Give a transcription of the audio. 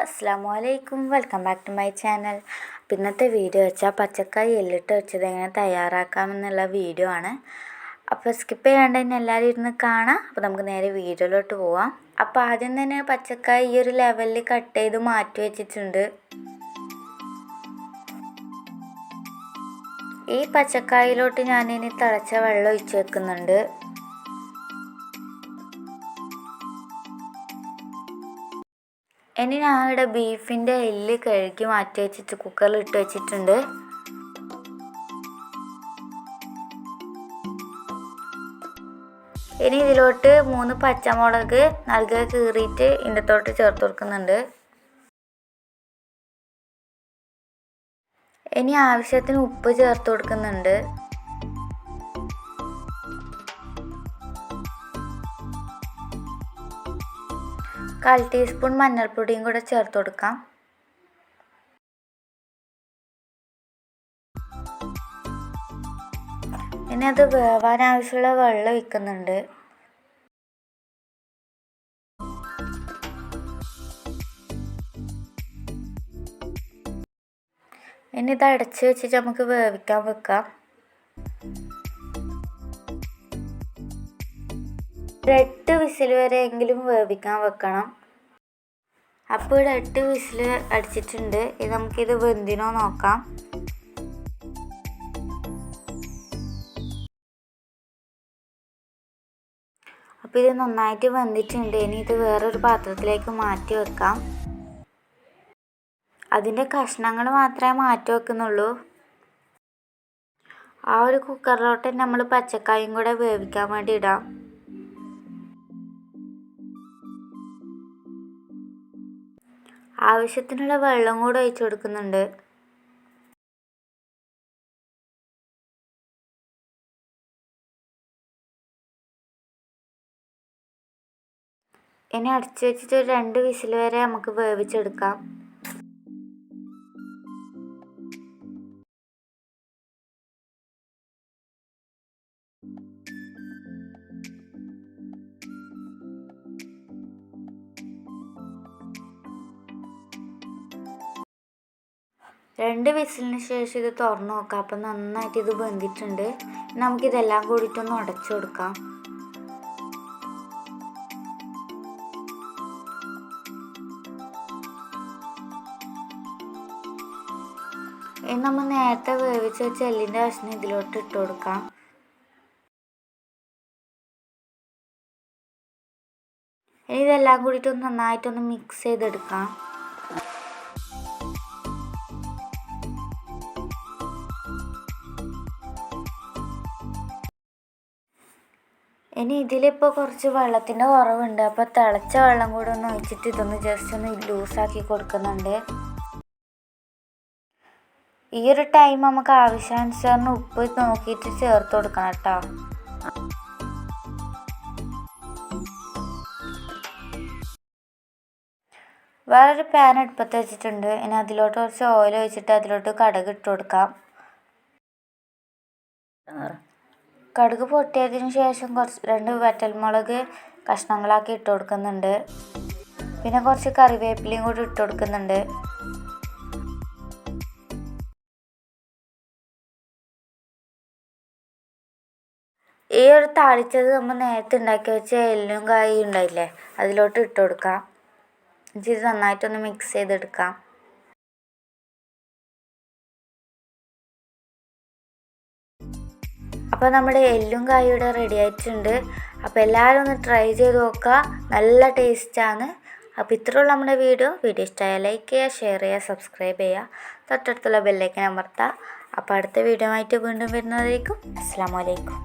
അസ്സലാമു welcome back to my channel. അപ്പോൾ ഇന്നത്തെ വീഡിയോ വെച്ചാൽ പച്ചക്കായ എള്ളിട്ട് വെച്ചത് എങ്ങനെ തയ്യാറാക്കാമെന്നുള്ള വീഡിയോ ആണ്. അപ്പോൾ സ്കിപ്പ് ചെയ്യാണ്ട് തന്നെ എല്ലാവരും ഇരുന്ന് കാണാം. അപ്പോൾ നമുക്ക് നേരെ വീഡിയോയിലോട്ട് പോവാം. അപ്പോൾ ആദ്യം തന്നെ പച്ചക്കായ ഈ ഒരു ലെവലിൽ കട്ട് ചെയ്ത് മാറ്റി വെച്ചിട്ടുണ്ട്. ഈ പച്ചക്കായയിലോട്ട് ഞാനിനി തിളച്ച വെള്ളം ഒഴിച്ച് വെക്കുന്നുണ്ട്. ഇനി ഞാൻ ഇവിടെ ബീഫിൻ്റെ എല്ല് കഴുകി മാറ്റി വെച്ചിട്ട് കുക്കറിൽ ഇട്ട് വെച്ചിട്ടുണ്ട്. ഇനി ഇതിലോട്ട് 3 പച്ചമുളക് നൽകുക കീറിയിട്ട് ഇതിൻ്റെത്തോട്ട് ചേർത്ത് കൊടുക്കുന്നുണ്ട്. ഇനി ആവശ്യത്തിന് ഉപ്പ് ചേർത്ത് കൊടുക്കുന്നുണ്ട്. കാൽ ടീസ്പൂൺ മഞ്ഞൾപ്പൊടിയും കൂടെ ചേർത്ത് കൊടുക്കാം. ഇനി അത് വേവാൻ ആവശ്യമുള്ള വെള്ളം ഒഴിക്കുന്നുണ്ട്. ഇനി ഇത് അടച്ച് വെച്ചിട്ട് നമുക്ക് വേവിക്കാൻ വെക്കാം. 8 വിസിൽ വരെയെങ്കിലും വേവിക്കാൻ വെക്കണം. അപ്പോൾ ഇവിടെ 8 വിസിൽ അടിച്ചിട്ടുണ്ട്. ഇത് നമുക്കിത് വെന്തിനോ നോക്കാം. അപ്പോൾ ഇത് നന്നായിട്ട് വെന്തിട്ടുണ്ട്. ഇനി ഇത് വേറൊരു പാത്രത്തിലേക്ക് മാറ്റി വെക്കാം. അതിൻ്റെ കഷ്ണങ്ങൾ മാത്രമേ മാറ്റി വെക്കുന്നുള്ളൂ. ആ ഒരു കുക്കറിലോട്ട് നമ്മൾ പച്ചക്കായും കൂടെ വേവിക്കാൻ വേണ്ടി ഇടാം. ആവശ്യത്തിനുള്ള വെള്ളം കൂടെ ഒഴിച്ചു കൊടുക്കുന്നുണ്ട്. ഇനി അടച്ചു വെച്ചിട്ട് 2 വിസിൽ വരെ നമുക്ക് വേവിച്ചെടുക്കാം. രണ്ട് വിസിലിന് ശേഷം ഇത് തുറന്ന് നോക്കാം. അപ്പം നന്നായിട്ട് ഇത് വെന്തിട്ടുണ്ട്. നമുക്കിതെല്ലാം കൂടിയിട്ടൊന്ന് ഉടച്ചു കൊടുക്കാം. ഇനി നമ്മൾ നേരത്തെ വേവിച്ച് വെച്ച എല്ലിൻ്റെ കഷ്ണം ഇതിലോട്ട് ഇട്ട് കൊടുക്കാം. ഇനി ഇതെല്ലാം കൂടിയിട്ടൊന്ന് നന്നായിട്ടൊന്ന് മിക്സ് ചെയ്തെടുക്കാം. ഇനി ഇതിലിപ്പോൾ കുറച്ച് വെള്ളത്തിൻ്റെ കുറവുണ്ട്. അപ്പോൾ തിളച്ച വെള്ളം കൂടെ ഒന്ന് ഒഴിച്ചിട്ട് ഇതൊന്ന് ജസ്റ്റ് ഒന്ന് ലൂസാക്കി കൊടുക്കുന്നുണ്ട്. ഈ ഒരു ടൈം നമുക്ക് ആവശ്യാനുസരണം ഉപ്പ് നോക്കിയിട്ട് ചേർത്ത് കൊടുക്കണം കേട്ടോ. വേറൊരു പാൻ അടുപ്പത്ത് വെച്ചിട്ടുണ്ട്. ഇനി അതിലോട്ട് കുറച്ച് ഓയിൽ ഒഴിച്ചിട്ട് അതിലോട്ട് കടുക് ഇട്ട് കൊടുക്കാം. കടുക് പൊട്ടിയതിന് ശേഷം 2 വറ്റൽമുളക് കഷ്ണങ്ങളാക്കി ഇട്ട് കൊടുക്കുന്നുണ്ട്. പിന്നെ കുറച്ച് കറിവേപ്പിലയും കൂടി ഇട്ട് കൊടുക്കുന്നുണ്ട്. ഈ ഒരു താളിച്ചത് നമ്മൾ നേരത്തെ ഉണ്ടാക്കി വെച്ച എല്ലും കായും ഉണ്ടായില്ലേ, അതിലോട്ട് ഇട്ട് കൊടുക്കാം. ഇത് നന്നായിട്ടൊന്ന് മിക്സ് ചെയ്തെടുക്കാം. അപ്പോൾ നമ്മുടെ എല്ലും കായും റെഡി ആയിട്ടുണ്ട്. അപ്പോൾ എല്ലാവരും ഒന്ന് ട്രൈ ചെയ്ത് നോക്കുക. നല്ല ടേസ്റ്റാണ്. അപ്പോൾ ഇത്രയുള്ള നമ്മുടെ വീഡിയോ ഇഷ്ടമായാൽ ലൈക്ക് ചെയ്യുക, ഷെയർ ചെയ്യുക, സബ്സ്ക്രൈബ് ചെയ്യുക, തൊട്ടടുത്തുള്ള ബെല്ലൈക്കൻ അമർത്തുക. അപ്പോൾ അടുത്ത വീഡിയോ ആയിട്ട് വീണ്ടും വരുന്നതായിരിക്കും. അസ്സലാമു അലൈക്കും.